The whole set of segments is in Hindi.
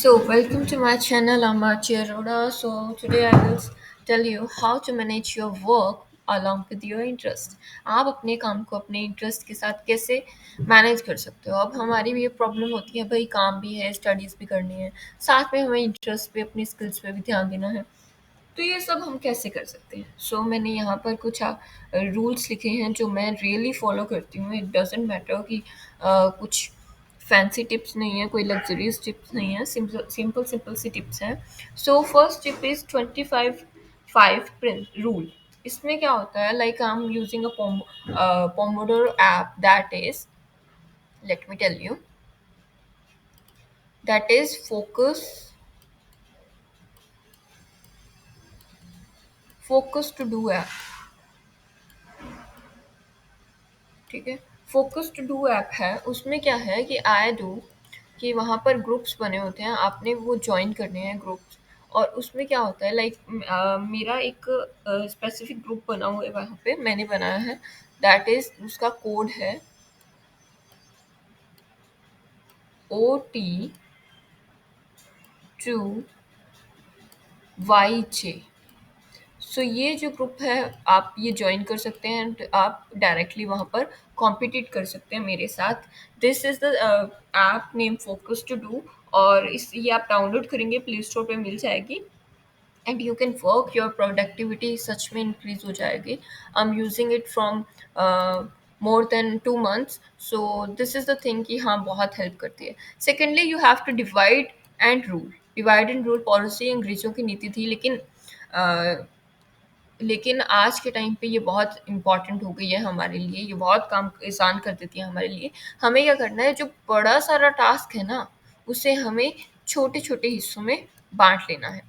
Welcome to my channel. I'm Archie Arora. Today I will tell you how to manage your work along with your interest. आप अपने काम को अपने इंटरेस्ट के साथ कैसे मैनेज कर सकते हो। अब हमारी भी ये प्रॉब्लम होती है, भाई काम भी है, स्टडीज़ भी करनी है, साथ में हमें इंटरेस्ट पे, अपनी स्किल्स पे भी ध्यान देना है। तो ये सब हम कैसे कर सकते हैं? मैंने यहाँ पर कुछ रूल्स लिखे हैं जो मैं रियली फॉलो करती हूँ। इट डजेंट मैटर कि कुछ फैंसी टिप्स नहीं है, कोई लग्जरियस टिप्स नहीं है, सिंपल सिंपल सिंपल सी टिप्स हैं। First tip is 25 5 rule. इसमें क्या होता है, like I am using a pomodoro app let me tell you that is focus to do app. ठीक है, फोकस टू डू ऐप है। उसमें क्या है कि आई डू कि वहाँ पर ग्रुप्स बने होते हैं, आपने वो ज्वाइन करने हैं ग्रुप्स। और उसमें क्या होता है, लाइक मेरा एक स्पेसिफिक ग्रुप बना हुआ है, वहाँ पे मैंने बनाया है। दैट इज, उसका कोड है OT2YJ। ये जो ग्रुप है, आप ये ज्वाइन कर सकते हैं and आप डायरेक्टली वहाँ पर कॉम्पिटिट कर सकते हैं मेरे साथ। This is the app name focus to do. और ये आप डाउनलोड करेंगे, प्ले स्टोर पे मिल जाएगी and you can work. Your productivity सच में इंक्रीज हो जाएगी। I am using it from more than 2 months। This is the thing कि हाँ, बहुत हेल्प करती है। Secondly, you have to divide and rule policy अंग्रेजों की नीति थी, लेकिन आज के टाइम पे ये बहुत इम्पॉर्टेंट हो गई है हमारे लिए। ये बहुत काम आसान कर देती है हमारे लिए। हमें क्या करना है, जो बड़ा सारा टास्क है ना, उसे हमें छोटे छोटे हिस्सों में बांट लेना है।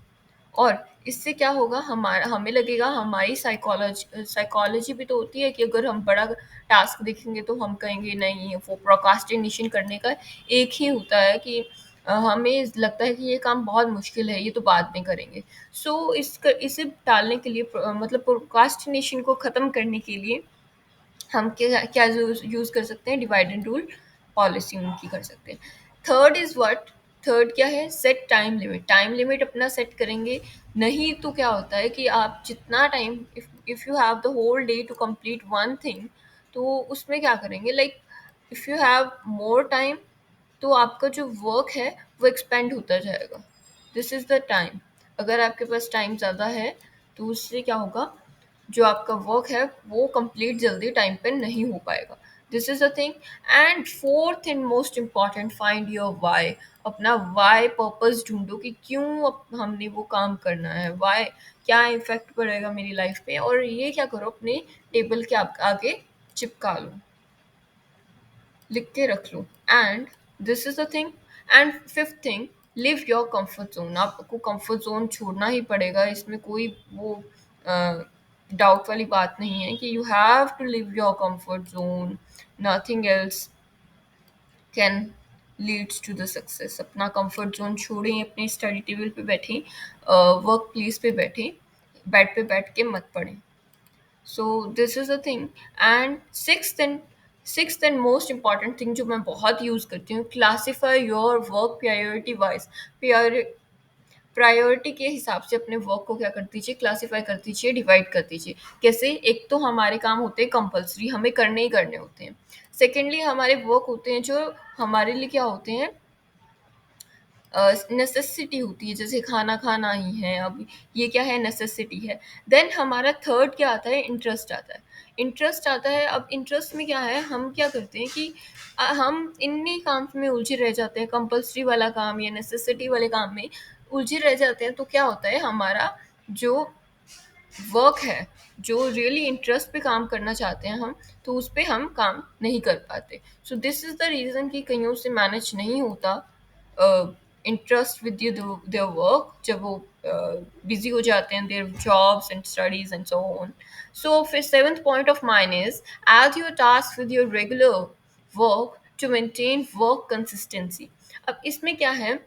और इससे क्या होगा, हमारा हमें लगेगा, हमारी साइकोलॉजी भी तो होती है कि अगर हम बड़ा टास्क देखेंगे तो हम कहेंगे नहीं, वो प्रोक्रास्टिनेशन करने का एक ही होता है कि हमें लगता है कि ये काम बहुत मुश्किल है, ये तो बाद में करेंगे। इसे टालने के लिए, मतलब प्रोक्रास्टिनेशन को ख़त्म करने के लिए हम क्या क्या यूज़ कर सकते हैं, डिवाइड एंड रूल पॉलिसी उनकी कर सकते हैं। थर्ड इज़ व्हाट, थर्ड क्या है, सेट टाइम लिमिट अपना सेट करेंगे। नहीं तो क्या होता है कि आप जितना time, if you have the whole day to complete one thing, तो उसमें क्या करेंगे, like if you have more time, तो आपका जो वर्क है वो एक्सपेंड होता जाएगा। This is the time. अगर आपके पास टाइम ज़्यादा है तो उससे क्या होगा, जो आपका वर्क है वो कंप्लीट जल्दी टाइम पे नहीं हो पाएगा। This is the thing. And fourth and most important, find your why. अपना वाई पर्पस ढूंढो कि क्यों हमने वो काम करना है, वाई, क्या इफेक्ट पड़ेगा मेरी लाइफ पे। और ये क्या करो, अपने टेबल के आगे चिपका लो, लिख के रख लो। And this is the thing. And fifth thing, leave your comfort zone. आपको कंफर्ट जोन छोड़ना ही पड़ेगा, इसमें कोई वो डाउट वाली बात नहीं है कि you have to live your comfort zone. Nothing else can leads to the success. अपना कंफर्ट जोन छोड़ें, अपने स्टडी टेबल पे बैठें, वर्क प्लेस पे बैठें, बेड पे बैठ के मत पढ़ें। This is a thing. And sixth and most important thing जो मैं बहुत यूज़ करती हूँ, classify your work priority wise. Priority के हिसाब से अपने वर्क को क्या कर दीजिए, क्लासीफाई कर दीजिए, डिवाइड कर दीजिए। कैसे, एक तो हमारे काम होते हैं कंपल्सरी, हमें करने ही करने होते हैं। सेकेंडली, हमारे वर्क होते हैं जो हमारे लिए क्या होते हैं, नेसेसिटी होती है, जैसे खाना खाना ही है, अब ये क्या है, नेसेसिटी है। देन हमारा थर्ड क्या आता है, इंटरेस्ट आता है। अब इंटरेस्ट में क्या है, हम क्या करते हैं कि हम इन्हीं काम में उलझे रह जाते हैं, कंपल्सरी वाला काम या नेसेसिटी वाले काम में उलझे रह जाते हैं। तो क्या होता है, हमारा जो वर्क है, जो रियली इंटरेस्ट पे काम करना चाहते हैं हम, तो उस पे हम काम नहीं कर पाते। दिस इज़ द रीज़न कि कईयों से मैनेज नहीं होता इंटरेस्ट विद देयर वर्क, जब वो बिजी हो जाते हैं, their jobs and studies and so on. फिर seventh point of mine is, add your task with your regular work to maintain work consistency. अब इसमें क्या है,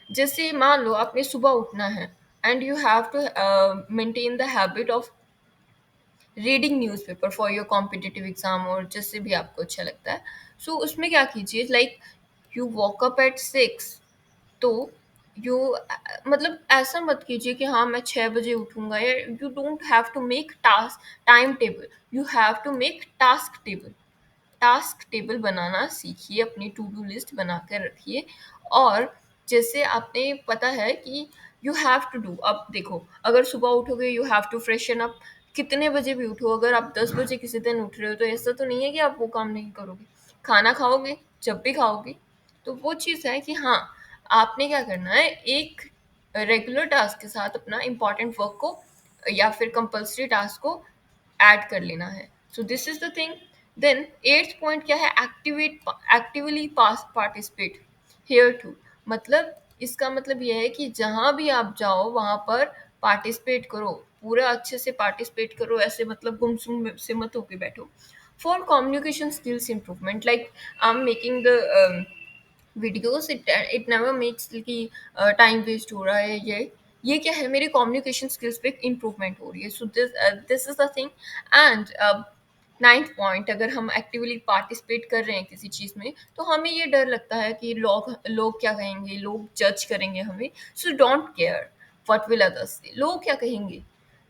जैसे मान लो आपने सुबह उठना है and you have to maintain the habit of reading newspaper for your competitive exam, और जिससे भी आपको अच्छा लगता है। उसमें क्या कीजिए, like you walk up at 6, तो यू मतलब ऐसा मत कीजिए कि हाँ मैं 6 बजे उठूंगा, या you don't have to make task time table, you have to make task table. Task table बनाना सीखिए, अपनी टू डू लिस्ट बना कर रखिए। और जैसे आपने पता है कि यू हैव टू डू, अब देखो अगर सुबह उठोगे you have to freshen up, कितने बजे भी उठो, अगर आप 10 बजे किसी दिन उठ रहे हो तो ऐसा तो नहीं है कि आप वो काम नहीं करोगे, खाना खाओगे जब भी खाओगे। तो वो चीज़ है कि हाँ, आपने क्या करना है, एक रेगुलर टास्क के साथ अपना इम्पॉर्टेंट वर्क को या फिर कंपल्सरी टास्क को ऐड कर लेना है। So this is the thing. Then eighth point क्या है, activate actively pass participate here too. मतलब इसका मतलब यह है कि जहाँ भी आप जाओ वहाँ पर पार्टिसिपेट करो, पूरा अच्छे से पार्टिसिपेट करो, ऐसे मतलब गुमसुम से मत होके बैठो। For communication skills improvement, like I am making the videos, it never makes कि टाइम वेस्ट हो रहा है, ये क्या है, मेरी कम्युनिकेशन स्किल्स पे इम्प्रूवमेंट हो रही है। So this is the thing. And ninth point, अगर हम एक्टिवली पार्टिसिपेट कर रहे हैं किसी चीज़ में तो हमें ये डर लगता है कि लोग लोग क्या कहेंगे, लोग जज करेंगे हमें। So don't care what will others से, लोग क्या कहेंगे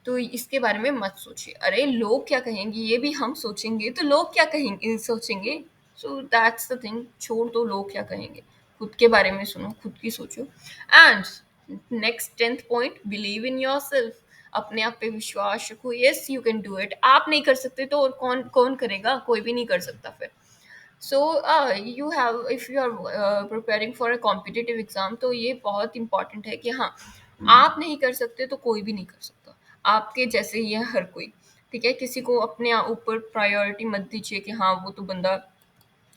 तो इसके बारे में मत सोचिए। अरे लोग क्या कहेंगे ये भी हम सोचेंगे तो लोग क्या कहेंगे सोचेंगे। सो दैट्स द थिंग, छोड़ दो लोग क्या कहेंगे, खुद के बारे में सुनो, खुद की सोचो। And next 10th point, believe in your self. अपने आप पे विश्वास रखो, yes you can do it. आप नहीं कर सकते तो और कौन कौन करेगा, कोई भी नहीं कर सकता फिर। So you have, if you are preparing for a competitive exam, तो ये बहुत इंपॉर्टेंट है कि हाँ, आप नहीं कर सकते तो कोई भी नहीं कर सकता, आपके जैसे ही है हर कोई। ठीक है, किसी को अपने ऊपर प्रायोरिटी मत दीजिए कि हाँ वो तो बंदा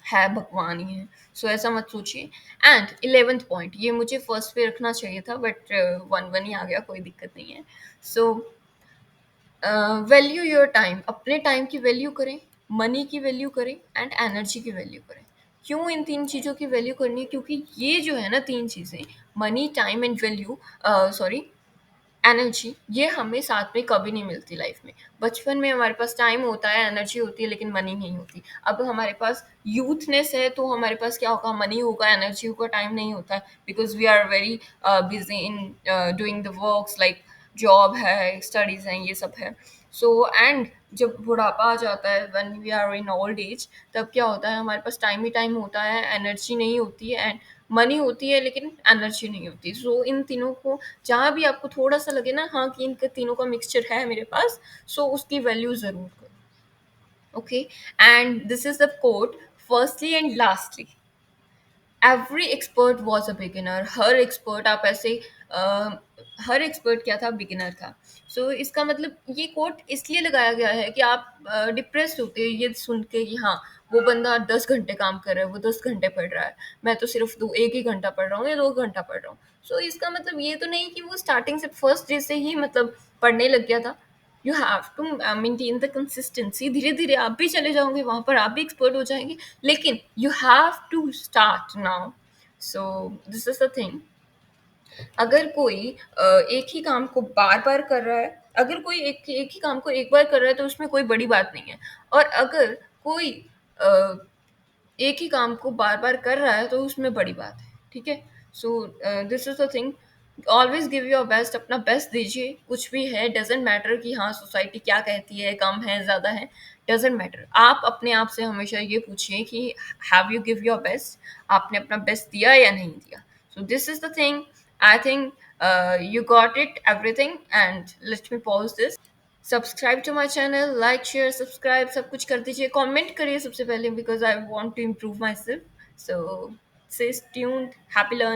है, भगवान ही है। सो ऐसा मत सोचिए। एंड 11th पॉइंट, ये मुझे फर्स्ट पे रखना चाहिए था बट वन वन ही आ गया, कोई दिक्कत नहीं है। सो वैल्यू योर टाइम, अपने टाइम की वैल्यू करें, मनी की वैल्यू करें एंड एनर्जी की वैल्यू करें। क्यों इन तीन चीज़ों की वैल्यू करनी है, क्योंकि ये जो है ना तीन चीज़ें, money time and value, sorry energy, ये हमें साथ में कभी नहीं मिलती लाइफ में। बचपन में हमारे पास टाइम होता है, एनर्जी होती है, लेकिन मनी नहीं होती। अब हमारे पास यूथनेस है तो हमारे पास क्या होगा, मनी होगा, एनर्जी होगा, टाइम नहीं होता है, because we are very busy in doing the works, like job है, स्टडीज़ हैं, ये सब है। सो एंड जब बुढ़ापा आ जाता है, when we are in old age, तब क्या होता है, हमारे पास टाइम ही टाइम होता है, एनर्जी नहीं होती है, एंड मनी होती है लेकिन एनर्जी नहीं होती। सो इन तीनों को, जहाँ भी आपको थोड़ा सा लगे ना हाँ कि इनके तीनों का मिक्सचर है मेरे पास, सो उसकी वैल्यू ज़रूर करो। Okay, and this is the quote, firstly and lastly, every expert was a beginner. हर एक्सपर्ट, आप ऐसे हर एक्सपर्ट क्या था, बिगिनर था। सो इसका मतलब ये कोट इसलिए लगाया गया है कि आप डिप्रेस्ड होते हैं ये सुन के कि हाँ वो बंदा 10 घंटे काम कर रहा है, वो 10 घंटे पढ़ रहा है, मैं तो सिर्फ दो एक ही घंटा पढ़ रहा हूँ या 2 घंटा पढ़ रहा हूँ। सो इसका मतलब ये तो नहीं कि वो स्टार्टिंग से फर्स्ट डे से ही मतलब पढ़ने लग गया था। You have to maintain the consistency, धीरे धीरे आप भी चले जाओगे वहां पर, आप भी एक्सपर्ट हो जाएंगे, लेकिन you have to start now. So this is the thing. अगर कोई एक ही काम को बार बार कर रहा है, अगर कोई एक ही काम को एक बार कर रहा है तो उसमें कोई बड़ी बात नहीं है। और अगर कोई अ, एक ही काम को बार बार कर रहा है तो उसमें बड़ी बात है। ठीक है, so this is the thing. Always give your best, अपना बेस्ट दीजिए, कुछ भी है डजेंट मैटर कि हाँ सोसाइटी क्या कहती है, कम है ज़्यादा है, डजेंट मैटर। आप अपने आप से हमेशा ये पूछिए कि have you give your best, आपने अपना बेस्ट दिया या नहीं दिया। So this is the thing, I think you got it everything, and let me pause this. Subscribe to my channel, like share subscribe सब कुछ कर दीजिए, कमेंट करिए सबसे पहले, because I want to improve myself. So stay tuned, happy learning.